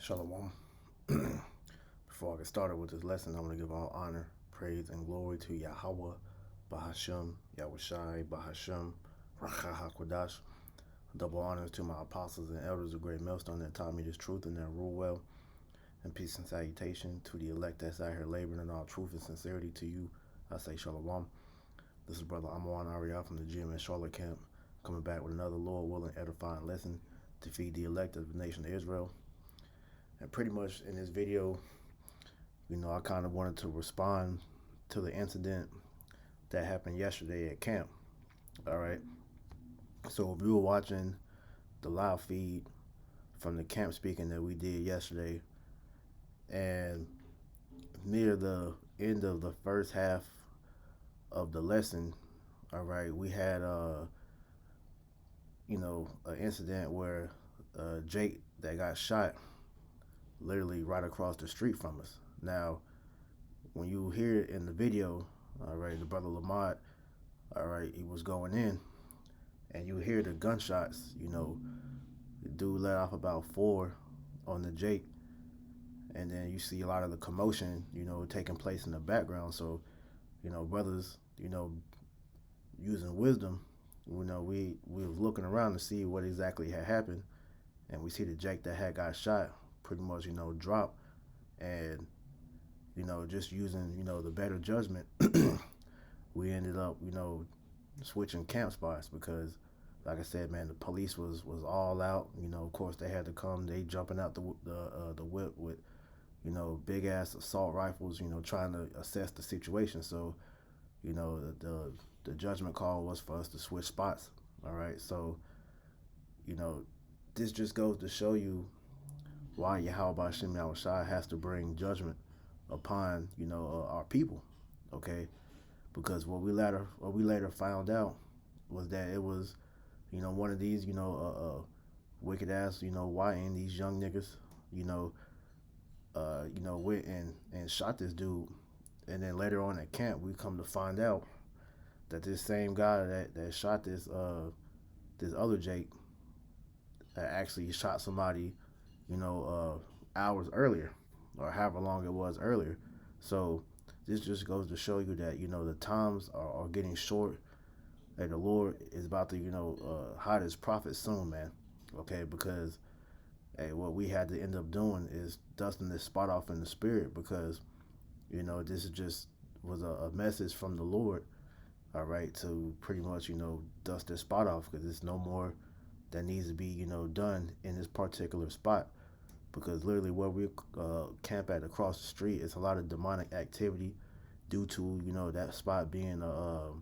Shalom. Before I get started with this lesson, I'm going to give all honor, praise, and glory to Yahweh, Bahashem, Yahushai, Bahashem, Racha HaKodash. Double honors to my apostles and elders of Great Millstone that taught me this truth and that rule well. And peace and salutation to the elect that's out here laboring in all truth and sincerity. To you, I say Shalom. This is Brother Amwan Ariel from the GMS Charlotte camp, coming back with another Lord willing edifying lesson to feed the elect of the nation of Israel. And pretty much in this video, I kind of wanted to respond to the incident that happened yesterday at camp. All right. So if you were watching the live feed from the camp speaking that we did yesterday, and near the end of the first half of the lesson, all right, we had an incident where Jake that got shot literally right across the street from us. Now, when you hear it in the video, all right, the brother Lamont, all right, he was going in, and you hear the gunshots. The dude let off about 4 on the Jake, and then you see a lot of the commotion, taking place in the background. So, brothers, using wisdom, we was looking around to see what exactly had happened, and we see the Jake that had got shot pretty much, drop, and just using the better judgment, we ended up switching camp spots because, like I said, man, the police was all out. Of course they had to come. They jumping out the whip with big ass assault rifles, trying to assess the situation. So the judgment call was for us to switch spots. All right, so this just goes to show you why Yahweh Hashem Yahushai has to bring judgment upon our people, okay? Because what we later found out was that it was one of these wicked ass YN, these young niggas went and shot this dude, and then later on at camp we come to find out that this same guy that shot this other Jake actually shot somebody hours earlier, or however long it was earlier. So this just goes to show you that the times are getting short, and the Lord is about to hide his prophet soon, man. Okay, because what we had to end up doing is dusting this spot off in the spirit, because this is just was a message from the Lord, all right, to pretty much dust this spot off, because there's no more that needs to be done in this particular spot. Because literally where we camp at across the street, it's a lot of demonic activity due to that spot being a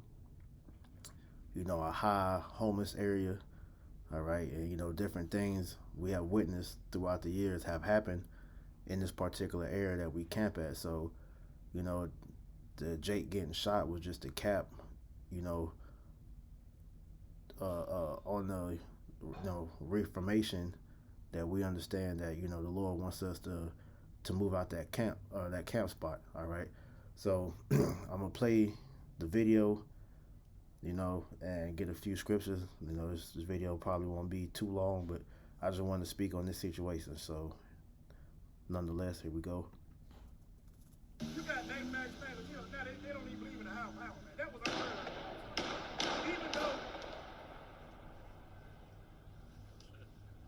high homeless area, all right, and different things we have witnessed throughout the years have happened in this particular area that we camp at. So the Jake getting shot was just a cap on the reformation, that we understand that the Lord wants us to move out that camp spot. All right, so I'm gonna play the video, and get a few scriptures. This video probably won't be too long, but I just wanted to speak on this situation. So nonetheless, here we go. You got name max fans, now they don't even believe in the house, man. That was unheard of. Even though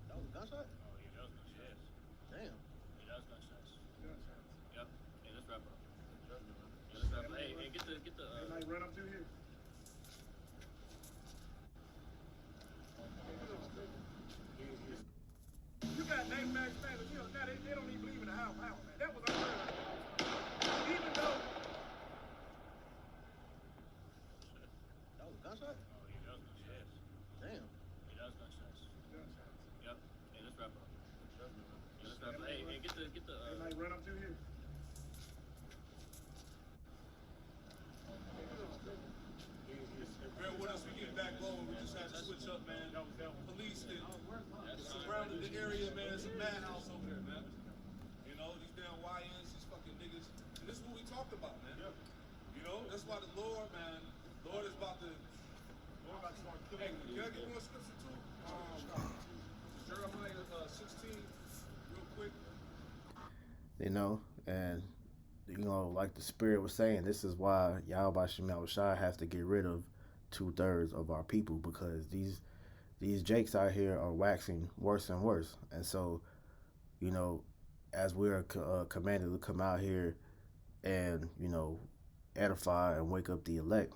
that was a gunshot? Oh, yeah, that was gunshots. Damn. Yeah, that was gunshots. Yep. Hey, let's wrap up. Yeah, let's wrap up. Hey, get the. They might run up through here. You got name max fans, now they don't even believe in the house, man. That was unheard of. Even though that was a gunshot? Oh, yeah, that was gunshots. Damn. Yeah, that was gunshots. Yep. Hey, let's wrap up. Yeah, let's wrap up. Hey, get the. They might run up through here. Bear with us, we get back going. We just had to switch up, man. Police that surrounded the area, man. It's a madhouse over there, man. These damn YNs, these fucking niggas. And this is what we talked about, man. That's why the Lord, man, Lord is about to start killing. Hey, can I get one scripture too? Jeremiah 16, real quick. you know, and you know, like the spirit was saying, this is why Yahweh Shem Shai has to get rid of 2/3 of our people because these jakes out here are waxing worse and worse, and so you know, as we are commanded to come out here and you know edify and wake up the elect,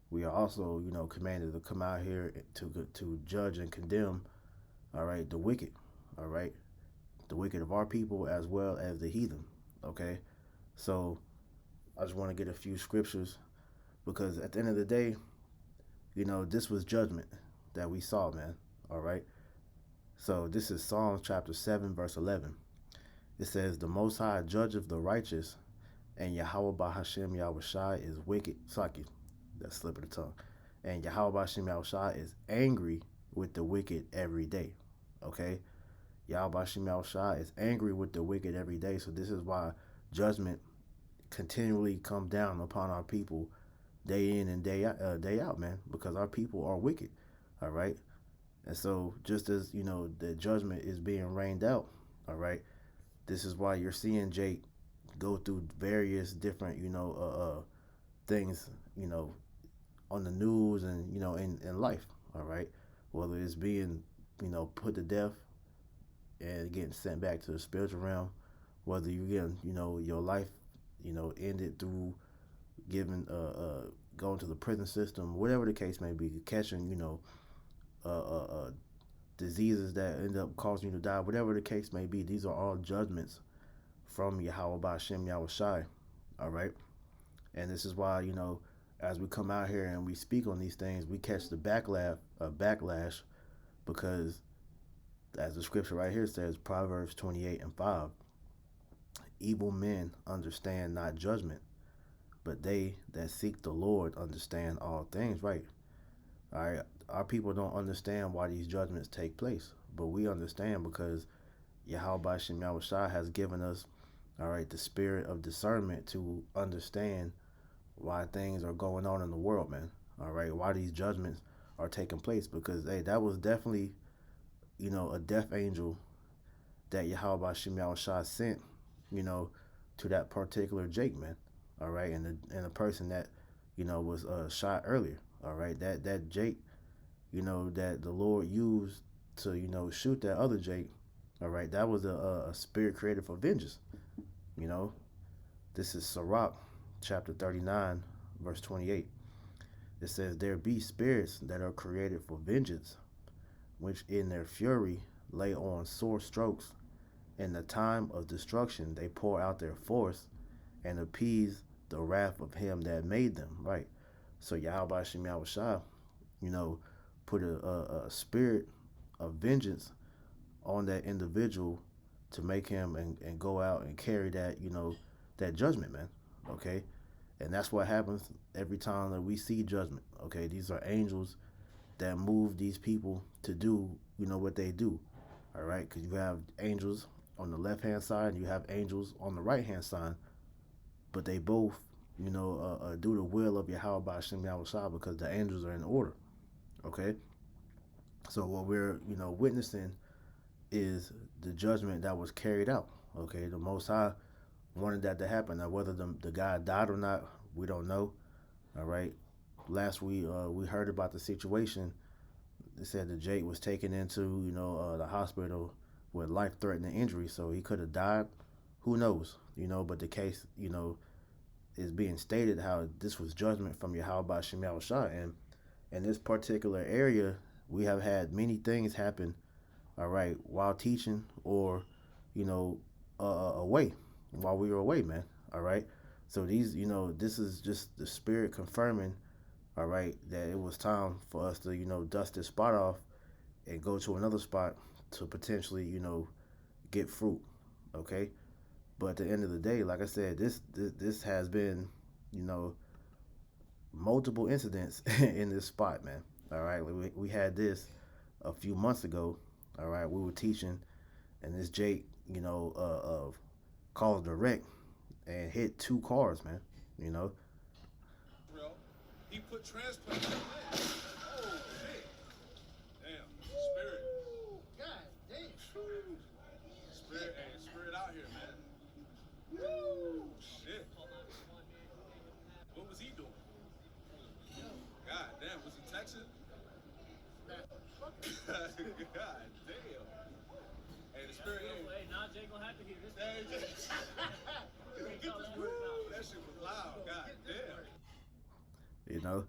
we are also you know commanded to come out here to judge and condemn, all right, the wicked, all right, the wicked of our people as well as the heathen. Okay, so I just want to get a few scriptures because at the end of the day, you know, this was judgment that we saw, man. All right. So this is Psalms chapter 7, verse 11. It says, "The Most High judgeth the righteous, and Yahweh Bahashem Yahushai is wicked." Saki, that slip of the tongue. And Yahweh Bahashem Yahushai is angry with the wicked every day. Okay? Yahweh Bahashem Yahushai is angry with the wicked every day. So this is why judgment continually come down upon our people day in and day out, man, because our people are wicked. All right? And so just as, you know, the judgment is being rained out, all right, this is why you're seeing Jake go through various different, you know, things, you know, on the news and, you know, in life, all right, whether it's being, you know, put to death and getting sent back to the spiritual realm, whether you're getting, you know, your life, you know, ended through giving, going to the prison system, whatever the case may be, catching, you know, diseases that end up causing you to die, whatever the case may be, these are all judgments from Yahweh Ba'Shem Yahushai, all right? And this is why, you know, as we come out here and we speak on these things, we catch the backlash because, as the scripture right here says, Proverbs 28:5, evil men understand not judgment, but they that seek the Lord understand all things, right? All right, our people don't understand why these judgments take place, but we understand because Yahweh Ba'Shem Yahushai has given us, all right, the spirit of discernment to understand why things are going on in the world, man. All right, why these judgments are taking place, because hey, that was definitely, you know, a death angel that Yahweh Ba'Shem Yahushai sent, you know, to that particular Jake, man. All right, and a person that, you know, was shot earlier. All right, that Jake, you know, that the Lord used to, you know, shoot that other Jake. All right, that was a spirit created for vengeance. You know, this is Sirach chapter 39, verse 28. It says, "There be spirits that are created for vengeance, which in their fury lay on sore strokes. In the time of destruction they pour out their force and appease the wrath of him that made them." Right. So Yahweh Shem Yahushai, you know, put a spirit of vengeance on that individual to make him and go out and carry that, you know, that judgment, man. Okay. And that's what happens every time that we see judgment. Okay. These are angels that move these people to do, you know, what they do. All right. Because you have angels on the left hand side and you have angels on the right hand side, but they both, you know, do the will of Yahweh Ba'Shem Yahushai because the angels are in order. Okay. So what we're, you know, witnessing is the judgment that was carried out. Okay. The Most High wanted that to happen. Now, whether the guy died or not, we don't know. All right. Last we heard about the situation. They said that Jake was taken into, you know, the hospital with life-threatening injury, so he could have died. Who knows? You know, but the case, you know, is being stated how this was judgment from Yahweh Ba'Shem Yahushai. And in this particular area, we have had many things happen, all right, while teaching or, you know, away, while we were away, man, all right? So these, you know, this is just the spirit confirming, all right, that it was time for us to, you know, dust this spot off and go to another spot to potentially, you know, get fruit, okay? But at the end of the day, like I said, this has been, you know, multiple incidents in this spot, man. All right, we had this a few months ago. All right, we were teaching, and this Jake, you know, caused a wreck and hit 2 cars, man. You know. Bro, he put transplants in the land. Oh shit! Damn, spirit. God damn. Spirit out here, man. Jake gonna have to hear this. Hey, just- Woo, that shit was loud. God damn. You know,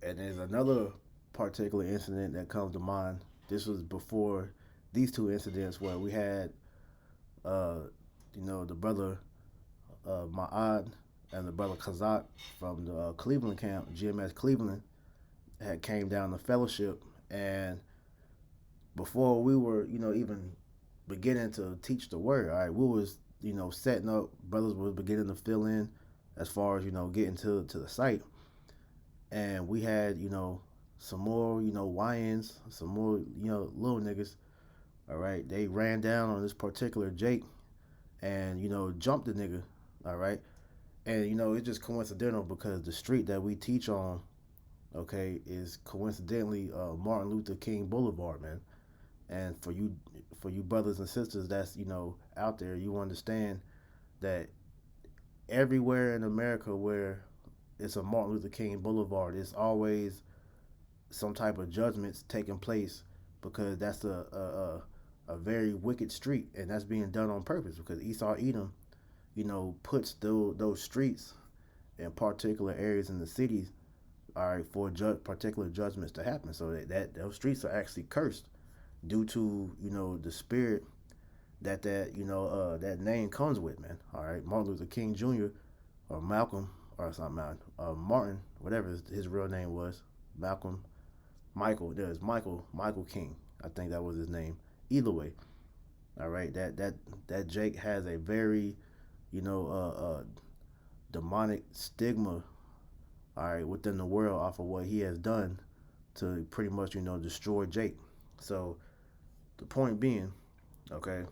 and there's another particular incident that comes to mind. This was before these two incidents where we had, you know, the brother Ma'ad and the brother Kazak from the Cleveland camp, GMS Cleveland, had came down to fellowship. And before we were, you know, even beginning to teach the word, all right, we was, you know, setting up, brothers was beginning to fill in as far as, you know, getting to the site. And we had, you know, some more, you know, YNs, some more, you know, little niggas, all right, they ran down on this particular Jake and, you know, jumped the nigga, all right. And, you know, it's just coincidental because the street that we teach on, okay, is coincidentally Martin Luther King Boulevard, man. And for you brothers and sisters that's, you know, out there, you understand that everywhere in America where it's a Martin Luther King Boulevard, it's always some type of judgments taking place because that's a very wicked street, and that's being done on purpose because Esau Edom, you know, puts those streets in particular areas in the cities, all right, for particular judgments to happen. So that those streets are actually cursed due to, you know, the spirit that you know that name comes with, man. All right, Martin Luther King Jr. or Malcolm or something, Martin, whatever his real name was, Michael. There's Michael King. I think that was his name. Either way, all right, that Jake has a very, you know, demonic stigma, all right, within the world off of what he has done to pretty much, you know, destroy Jake. So the point being, okay,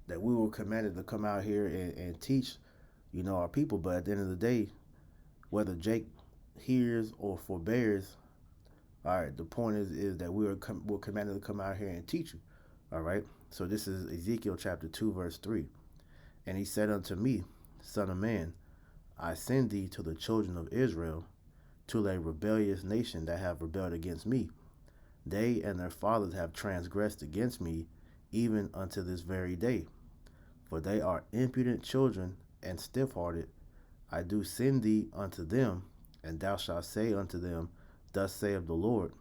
that we were commanded to come out here and teach, you know, our people. But at the end of the day, whether Jake hears or forbears, all right, the point is that we're commanded to come out here and teach you, all right? So this is Ezekiel chapter 2, verse 3. And he said unto me, Son of man, I send thee to the children of Israel, to a rebellious nation that have rebelled against me. They and their fathers have transgressed against me, even unto this very day. For they are impudent children and stiff-hearted. I do send thee unto them, and thou shalt say unto them, Thus saith the Lord.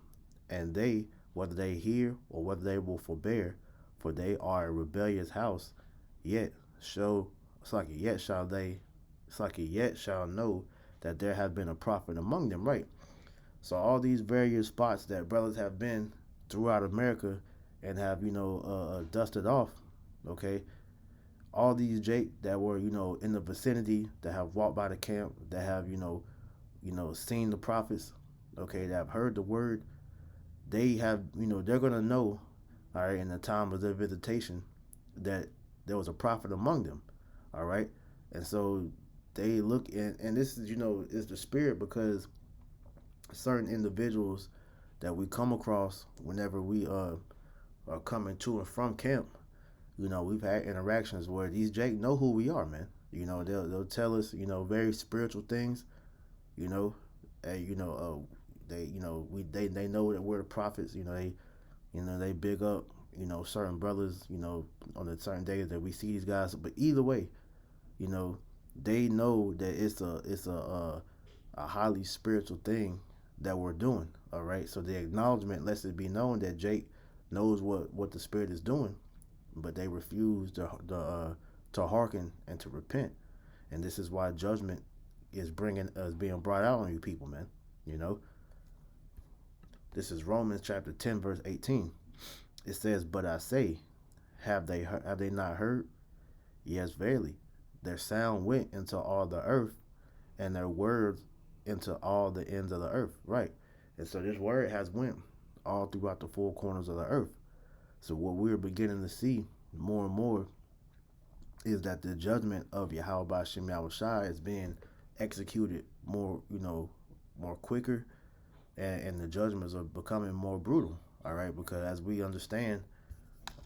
And they, whether they hear or whether they will forbear, for they are a rebellious house, yet shall know that there have been a prophet among them, right? So all these various spots that brothers have been throughout America and have, you know, dusted off, okay? All these Jake that were, you know, in the vicinity, that have walked by the camp, that have, you know, seen the prophets, okay, that have heard the word, they have, you know, they're gonna know, all right, in the time of their visitation, that there was a prophet among them, all right? And so they look and this is, you know, is the spirit, because certain individuals that we come across whenever we are coming to and from camp, you know, we've had interactions where these Jake know who we are, man. You know, they'll tell us, you know, very spiritual things, you know, they, you know, they know that we're the prophets, you know, they big up, you know, certain brothers, you know, on the certain days that we see these guys. But either way, you know, they know that it's a highly spiritual thing that we're doing, all right? So the acknowledgement lets it be known that Jake knows what the spirit is doing, but they refuse to hearken and to repent. And this is why judgment is being brought out on you people, man. You know, this is Romans chapter 10, verse 18. It says, But I say, have they not heard? Yes, verily, their sound went into all the earth, and their words into all the ends of the earth. Right. And so this word has went all throughout the four corners of the earth. So what we're beginning to see more and more is that the judgment of Yahweh B'Shem Yahushua is being executed more, you know, more quicker, and the judgments are becoming more brutal, all right? Because as we understand,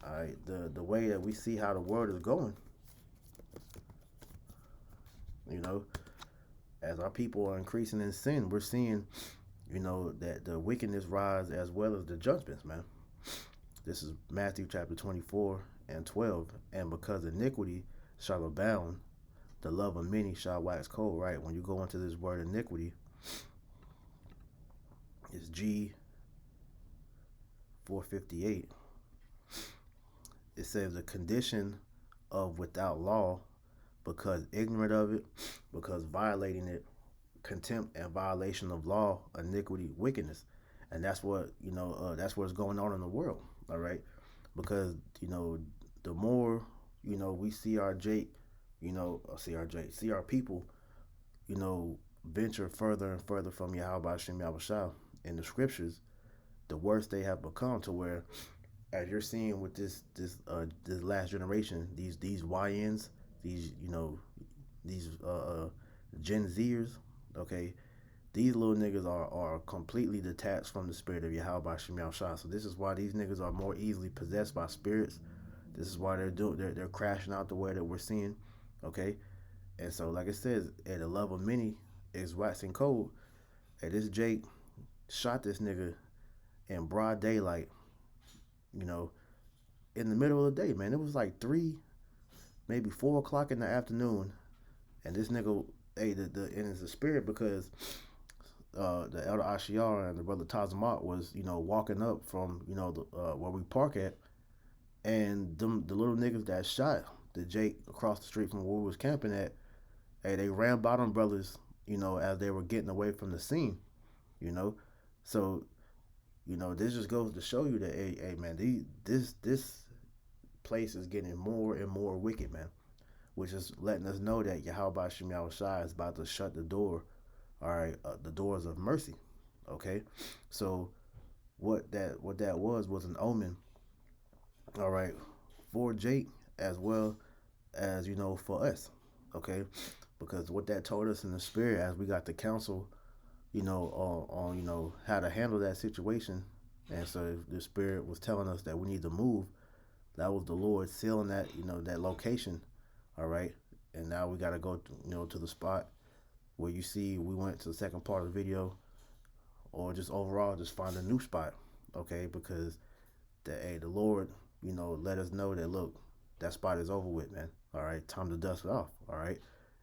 all right, the way that we see how the world is going, you know, as our people are increasing in sin, we're seeing, you know, that the wickedness rise as well as the judgments, man. This is Matthew chapter 24 and 12. And because iniquity shall abound, the love of many shall wax cold, right? When you go into this word iniquity, it's G 458. It says the condition of without law, because ignorant of it, because violating it, contempt and violation of law, iniquity, wickedness. And that's what, that's what's going on in the world, all right? Because, the more, we see our see our people, venture further and further from Yahweh Shem Yahushua in the scriptures, the worse they have become, to where, as you're seeing with this last generation, these YNs, these Gen Zers, okay, these little niggas are completely detached from the spirit of Yahweh Shem Yahushua. So this is why these niggas are more easily possessed by spirits. This is why they're crashing out the way that we're seeing, okay. And so, like it says, at the love of many is waxing cold. And this Jake shot this nigga in broad daylight, in the middle of the day, man. It was like 3, maybe 4 o'clock in the afternoon, and this nigga, and it's a spirit, because the elder Ashiar and the brother Tazamat was, walking up from, where we park at, and the little niggas that shot the Jake across the street from where we was camping at, hey, they ran by them brothers, as they were getting away from the scene, so, this just goes to show you that, hey man, this place is getting more and more wicked, man, which is letting us know that Yahweh Shem Yahushua is about to shut the door, all right, the doors of mercy, okay? So what that was an omen, all right, for Jake as well as, for us, okay? Because what that told us in the spirit, as we got the counsel, on how to handle that situation, and so the spirit was telling us that we need to move. That was the Lord sealing that, that location, all right? And now we got to go, to the spot where you see we went to the second part of the video, or just overall just find a new spot, okay? Because the Lord, let us know that, look, that spot is over with, man, all right? Time to dust it off, all right?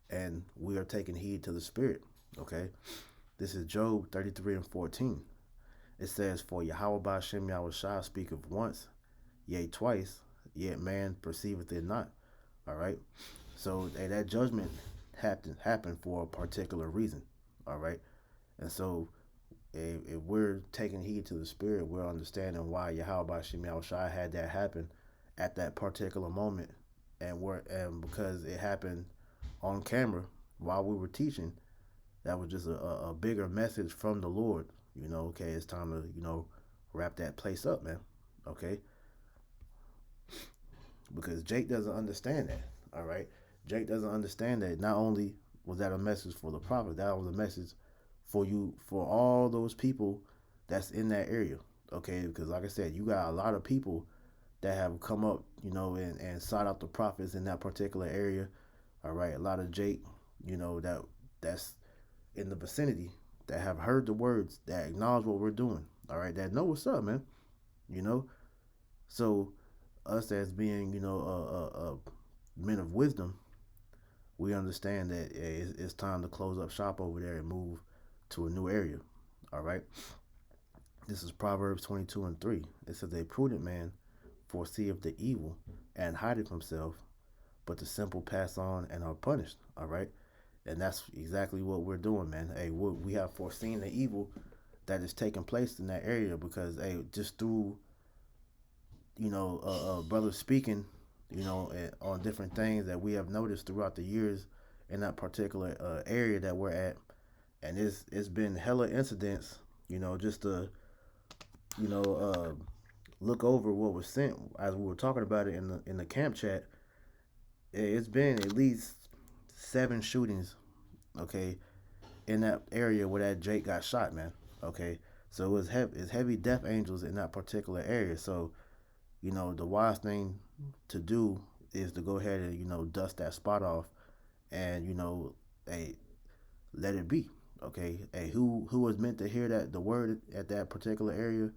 And we are taking heed to the spirit, okay? This is Job 33 and 14. It says, for Yahweh Shem Yahushua speaketh once, yea twice, yet man perceiveth it not. All right. So that judgment happened for a particular reason. All right. And so if we're taking heed to the spirit, we're understanding why Yahweh Shem Yahushua had that happen at that particular moment. And because it happened on camera while we were teaching, that was just a bigger message from the Lord. Okay, it's time to, wrap that place up, man. Okay? Because Jake doesn't understand that, all right? Jake doesn't understand that not only was that a message for the prophet, that was a message for you, for all those people that's in that area, okay? Because like I said, you got a lot of people that have come up, and sought out the prophets in that particular area, all right? A lot of Jake, that's in the vicinity, that have heard the words, that acknowledge what we're doing, all right, that know what's up, man, so us as being, men of wisdom, we understand that it's time to close up shop over there and move to a new area, all right. This is Proverbs 22 and 3. It says, a prudent man foreseeth the evil and hideth himself, but the simple pass on and are punished, all right. And that's exactly what we're doing, man. Hey, we have foreseen the evil that is taking place in that area, because, hey, just through, brothers speaking, on different things that we have noticed throughout the years in that particular area that we're at, and it's been hella incidents, just to, look over what was sent as we were talking about it in the camp chat. It's been at least 7 shootings, okay, in that area where that Jake got shot, man. Okay, so it's heavy death angels in that particular area. So, the wise thing to do is to go ahead and dust that spot off, and hey, let it be. Okay, hey, who was meant to hear the word at that particular area,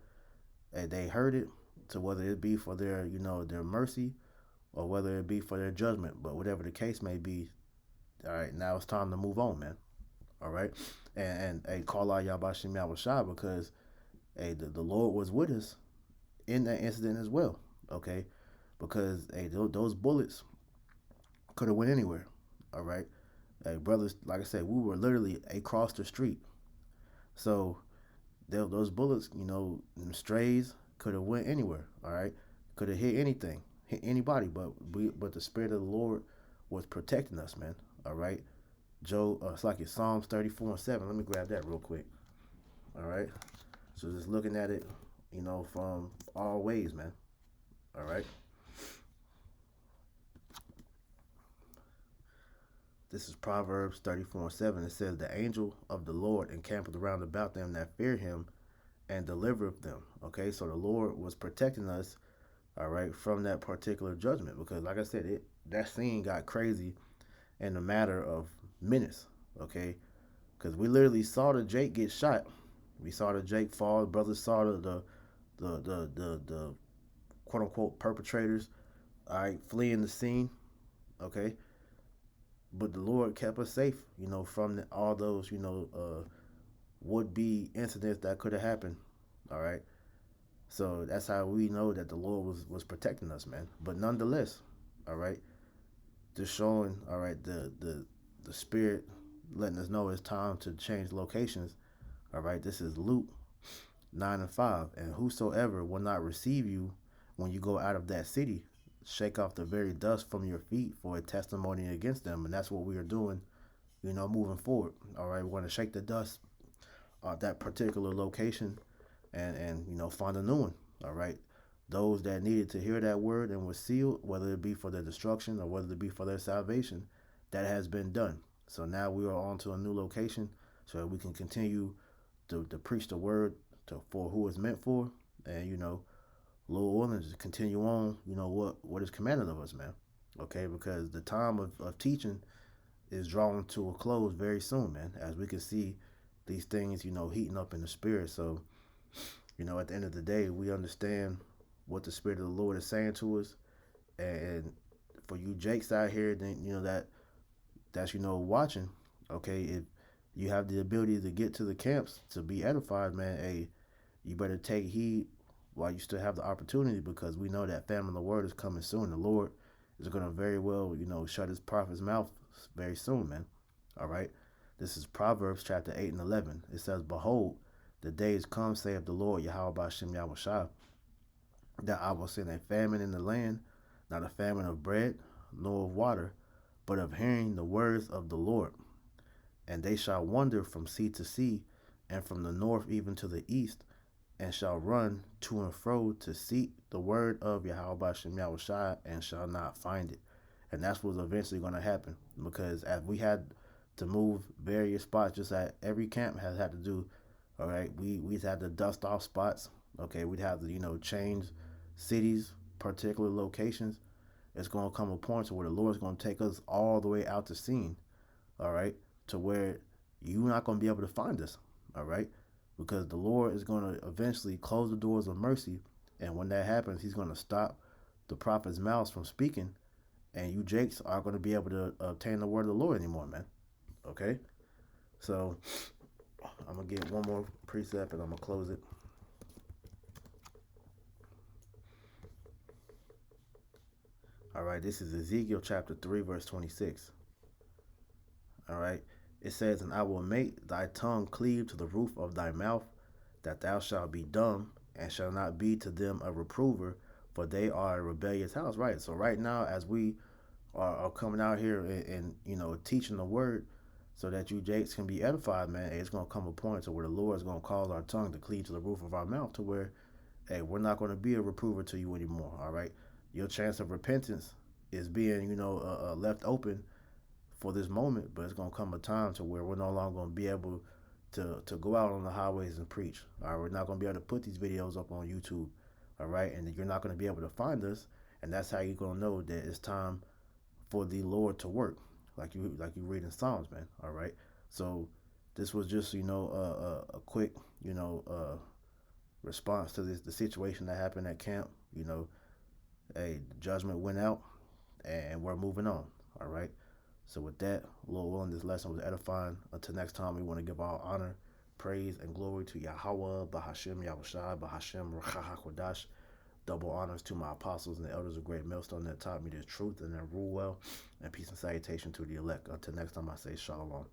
and they heard it. to whether it be for their, you know, their mercy or whether it be for their judgment. But whatever the case may be, all right, now it's time to move on, man. All right. And hey, call out Yabashim Yahushua because hey, the Lord was with us in that incident as well. Okay. Because hey, those bullets could have went anywhere. All right. Hey, brothers, like I said, we were literally across the street. So those bullets, you know, strays could have went anywhere. All right. Could have hit anything, hit anybody. But the Spirit of the Lord was protecting us, man. All right. It's like it's Psalms 34:7. Let me grab that real quick. All right. So just looking at it, you know, from all ways, man. All right. This is Proverbs 34:7. It says, the angel of the Lord encampeth round about them that fear him and delivereth them. Okay, so the Lord was protecting us, all right, from that particular judgment. Because like I said, that scene got crazy in a matter of minutes, okay? Because we literally saw the Jake get shot. We saw the Jake fall. The brothers saw the quote unquote perpetrators, all right, fleeing the scene, okay? But the Lord kept us safe, you know, from all those, you know, would-be incidents that could have happened, all right? So that's how we know that the Lord was protecting us, man. But nonetheless, all right, just showing, all right, the Spirit letting us know it's time to change locations, all right? This is Luke 9:5. And whosoever will not receive you when you go out of that city, shake off the very dust from your feet for a testimony against them. And that's what we are doing, you know, moving forward. All right, we're going to shake the dust off that particular location and you know, find a new one. All right, those that needed to hear that word and was sealed, whether it be for their destruction or whether it be for their salvation, that has been done. So now we are on to a new location so that we can continue to preach the word for who it's meant for. And, you know, Lord willing, just continue on, you know, what is commanded of us, man. Okay, because the time of teaching is drawing to a close very soon, man, as we can see these things, you know, heating up in the spirit. So, you know, at the end of the day, we understand what the Spirit of the Lord is saying to us. And for you Jakes out here, then, you know, that's, you know, watching, okay, if you have the ability to get to the camps to be edified, man, hey, you better take heed while you still have the opportunity, because we know that famine of the word is coming soon. The Lord is going to very well, you know, shut his prophet's mouth very soon, man. All right. This is Proverbs chapter 8 and 11. It says, behold, the days come, saith the Lord, Yahweh Ba'Shem Yahushua, that I will send a famine in the land, not a famine of bread, nor of water, but of hearing the words of the Lord. And they shall wander from sea to sea, and from the north even to the east, and shall run to and fro to seek the word of Yahweh Ba'Shem Yahushua, and shall not find it. And that's what's eventually going to happen, because as we had to move various spots, just like every camp has had to do, all right, we've had to dust off spots, okay, we'd have to, you know, change cities, particular locations. It's going to come a point to where the Lord's going to take us all the way out to sea, all right, to where you're not going to be able to find us, all right, because the Lord is going to eventually close the doors of mercy, and when that happens, he's going to stop the prophet's mouths from speaking, and you Jakes aren't going to be able to obtain the word of the Lord anymore, man, okay? So I'm going to get one more precept, and I'm going to close it. All right, this is Ezekiel chapter 3, verse 26. All right, it says, and I will make thy tongue cleave to the roof of thy mouth, that thou shalt be dumb, and shall not be to them a reprover, for they are a rebellious house. Right, so right now, as we are coming out here and you know, teaching the word, so that you Jakes can be edified, man, it's going to come a point to where the Lord is going to cause our tongue to cleave to the roof of our mouth, to where, hey, we're not going to be a reprover to you anymore, all right? Your chance of repentance is being, you know, left open for this moment, but it's going to come a time to where we're no longer going to be able to go out on the highways and preach. All right, we're not going to be able to put these videos up on YouTube, all right, and you're not going to be able to find us, and that's how you're going to know that it's time for the Lord to work, like you read in Psalms, man. All right, so this was just, you know, a quick, you know, response to the situation that happened at camp. You know, hey, the judgment went out, and we're moving on. All right. So with that, Lord willing, this lesson was edifying. Until next time, we want to give all honor, praise, and glory to Yahweh, Bahashem, Yahushai, Bahashem, Ruach Double honors to my apostles and the elders of Great Millstone that taught me this truth and that rule well. And peace and salutation to the elect. Until next time, I say shalom.